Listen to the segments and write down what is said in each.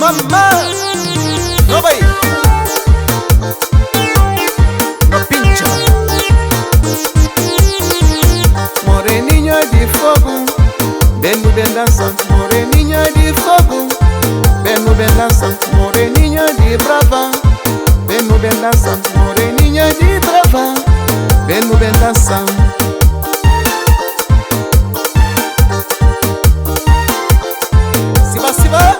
Mamá, no vai, no pincha. Moreninha de fogo, bem no bem dança. Moreninha de fogo, bem no bem dança. Moreninha de brava, bem no bem dança. Moreninha de brava, bem no bem dança. Siva, siva.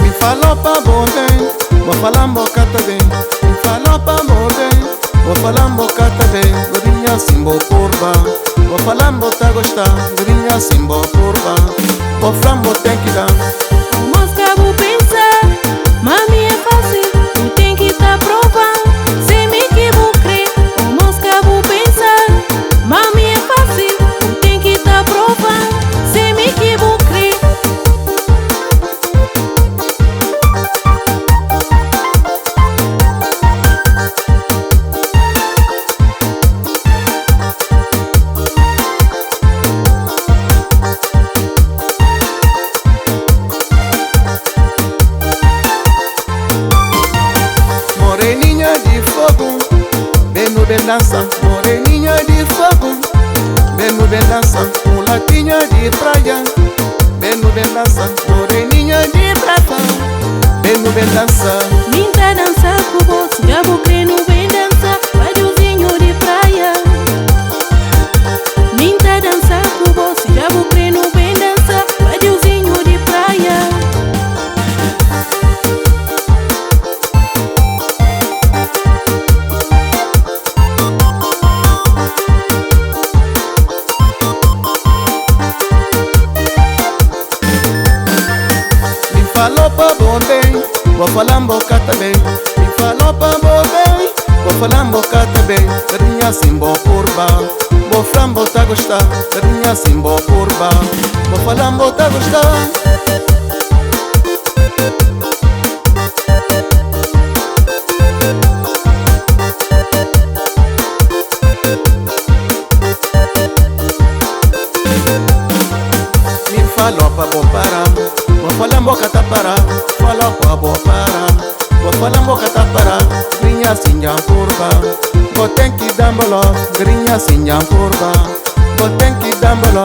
Me falou pra bem, vou falar bocata bem. Me falou pra bem, vou falar bocata bem. Gorinha simbo curva, vou falar bota gostar. Gorinha simbo curva, vou flambo tem que dar. Mosca vou pensar, mami é fácil, tu tem que tá provando. Se me que vou crer, mosca vou pensar, mami é fácil, tu tem que tá provando. Se me que vou crer. Moreninha de fogo, bem no bem dança. Moreninha de fogo, bem no bem dança. Mulatinha de praia, bem no bem dança. Moreninha de brava, bem no bem dança. Minta dança com você, já vou crer no bem dança, radiozinho de praia. Minta dança com você, já vou crer no bem dança, radiozinho de praia. Me falou pra bem, vou falar bocata bem. Me falou pra bem, vou falar bocata bem. Carinha simbo curva, vou flambo tá gostar. Carinha simbo curva, vou falar bota gostar. Me falou pra parar, vou falar bocata parar. Falou pra parar, vou falar bocata parar. Grinha sinha curva, vou ter que dar bolo. Grinha sinha curva, vou ter que dar bolo.